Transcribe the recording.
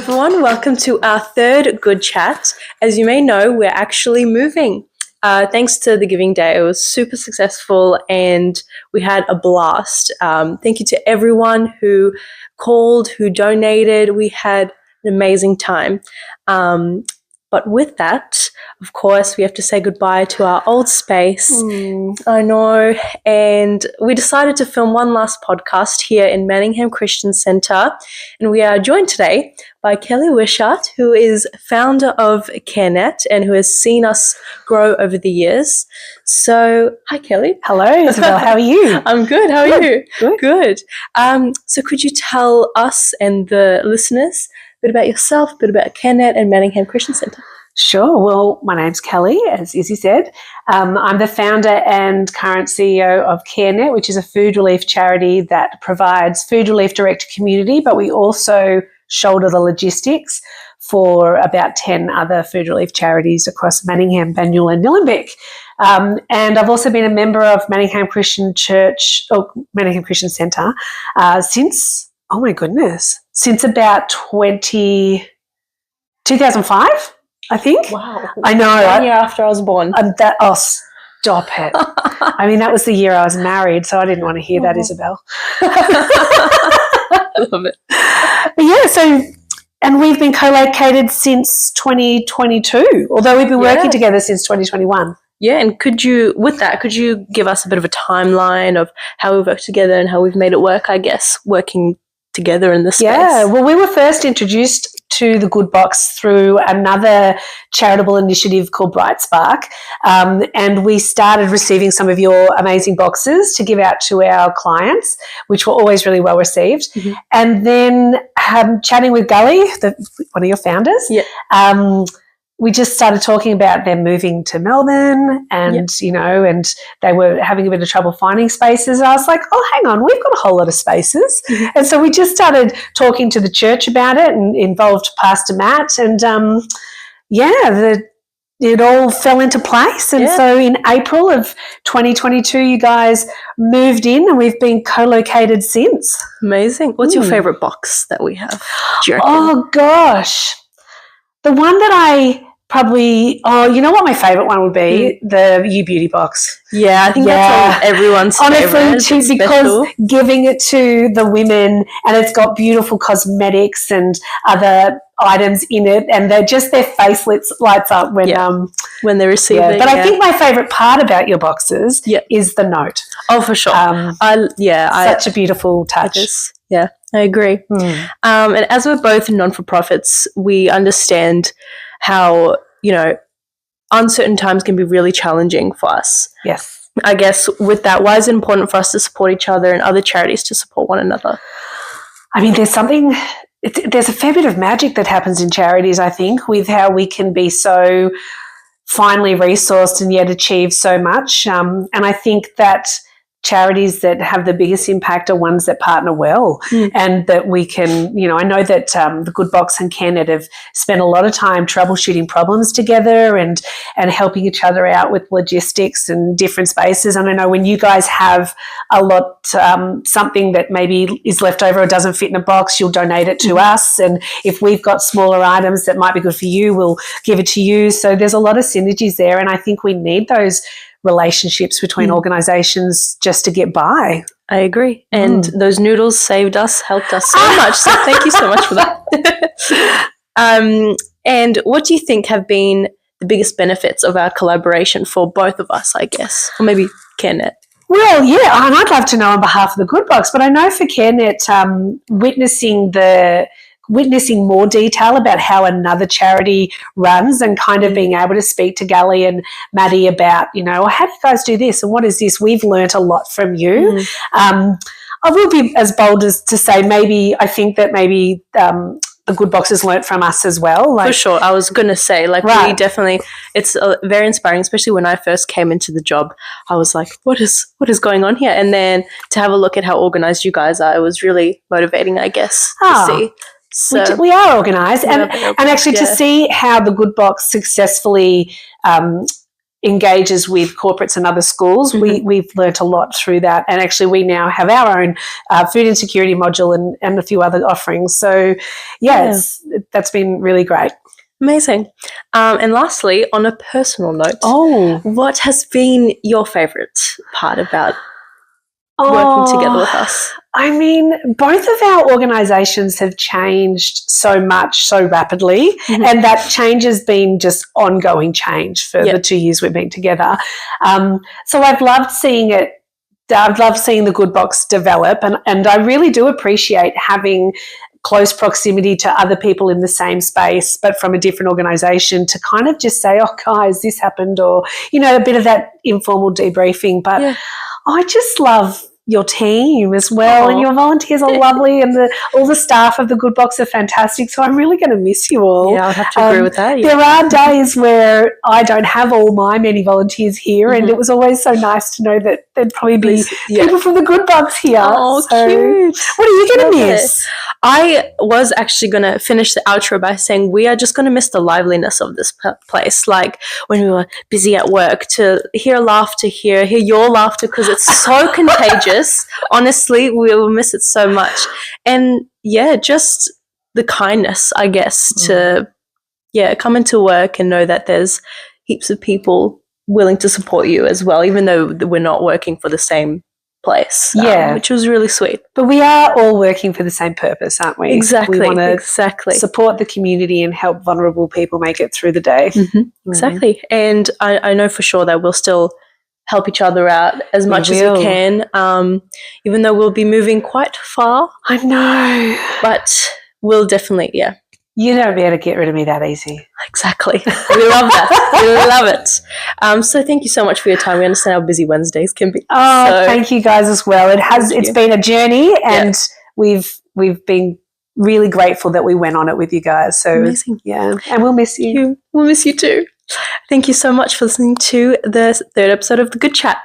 everyone. Welcome to our third Good Chat. As you may know, we're actually moving. Thanks to the Giving Day, it was super successful and we had a blast. Thank you to everyone who called, who donated. We had an amazing time. But with that, of course, we have to say goodbye to our old space. I know. And we decided to film one last podcast here in Manningham Christian Centre. And we are joined today by Kellie Wishart, who is founder of CareNet and who has seen us grow over the years. So, hi, Kellie. Hello, Isabel. How are you? I'm good. How are you? Good. So could you tell us and the listeners a bit about yourself, a bit about CareNet and Manningham Christian Centre? Sure. Well, my name's Kellie, as Izzy said. I'm the founder and current CEO of CareNet, which is a food relief charity that provides food relief direct to community, but we also shoulder the logistics for about 10 other food relief charities across Manningham, Banyule and Nillumbik. And I've also been a member of Manningham Christian Centre since about 2005, I think. Wow. I know. 1 year after I was born. Stop it. I mean, that was the year I was married, so I didn't want to hear that, Isabel. I love it. But yeah, and we've been co-located since 2022, although we've been working together since 2021. Yeah, and could you give us a bit of a timeline of how we've worked together and how we've made it work, I guess, working together in this space? Yeah, well, we were first introduced to the Good Box through another charitable initiative called Bright Spark, and we started receiving some of your amazing boxes to give out to our clients, which were always really well received. Mm-hmm. And then chatting with Gully, one of your founders, we just started talking about them moving to Melbourne and, and they were having a bit of trouble finding spaces. And I was like, oh, hang on, we've got a whole lot of spaces. Mm-hmm. And so we just started talking to the church about it and involved Pastor Matt. And, it all fell into place. And so in April of 2022, you guys moved in and we've been co-located since. Amazing. What's your favourite box that we have? Oh, gosh. The one that I you know what my favourite one would be? The You Beauty box. Yeah, I think that's everyone's favourite. Honestly, because giving it to the women and it's got beautiful cosmetics and other items in it and their face lights up when they receive it. But I think my favourite part about your boxes is the note. Oh, for sure. Such a beautiful touch. Yeah, I agree. And as we're both non-for-profits, we understand how, uncertain times can be really challenging for us. Yes. I guess with that, why is it important for us to support each other and other charities to support one another? I mean, there's a fair bit of magic that happens in charities, I think, with how we can be so finely resourced and yet achieve so much. And I think that charities that have the biggest impact are ones that partner well and that we can, I know that the Good Box and CareNet have spent a lot of time troubleshooting problems together and helping each other out with logistics and different spaces. And I know when you guys have a lot, something that maybe is left over or doesn't fit in a box, you'll donate it to us. And if we've got smaller items that might be good for you, we'll give it to you. So there's a lot of synergies there. And I think we need those relationships between organisations just to get by. I agree. And those noodles helped us so much. So thank you so much for that. And what do you think have been the biggest benefits of our collaboration for both of us, I guess, or maybe CareNet? Well, yeah, and I'd love to know on behalf of the Good Box, but I know for CareNet, witnessing more detail about how another charity runs and kind of being able to speak to Gully and Maddie about, how do you guys do this and what is this? We've learnt a lot from you. I will be as bold as to say I think that maybe the Good Box has learnt from us as well. For sure. I was going to say, we definitely, it's very inspiring, especially when I first came into the job. I was like, what is going on here? And then to have a look at how organised you guys are, it was really motivating, I guess, to see. So, we are organised and actually to see how the Good Box successfully engages with corporates and other schools. We've learnt a lot through that, and actually we now have our own food insecurity module and a few other offerings. So that's been really great. Amazing. And lastly, on a personal note, what has been your favourite part about working together with us? I mean, both of our organisations have changed so much, so rapidly, and that change has been just ongoing change for the 2 years we've been together. So I've loved seeing it. I've loved seeing the Good Box develop, and I really do appreciate having close proximity to other people in the same space but from a different organisation to kind of just say, oh, guys, this happened, or, you know, a bit of that informal debriefing. But I just love your team as well, and your volunteers are lovely, and all the staff of the Good Box are fantastic, so I'm really going to miss you all. Yeah, I'd have to agree with that. There are days where I don't have all my many volunteers here, and it was always so nice to know that there'd probably be people from the Good Box here. Oh, so cute. What are you going to miss? I was actually going to finish the outro by saying we are just going to miss the liveliness of this place. Like when we were busy at work, to hear laughter here, hear your laughter, because it's so contagious. Honestly, we will miss it so much. And just the kindness, I guess, to come into work and know that there's heaps of people willing to support you as well, even though we're not working for the same place, which was really sweet. But we are all working for the same purpose, aren't we? Exactly. We want to support the community and help vulnerable people make it through the day. Exactly. And I know for sure that we'll still help each other out as much as we can, even though we'll be moving quite far. I know. But we'll definitely, You don't be able to get rid of me that easy. Exactly. We love that. We love it. So thank you so much for your time. We understand how busy Wednesdays can be. Thank you guys as well. It's been a journey, and we've been really grateful that we went on it with you guys. So amazing. Yeah. And we'll miss you. We'll miss you too. Thank you so much for listening to the third episode of The Good Chat.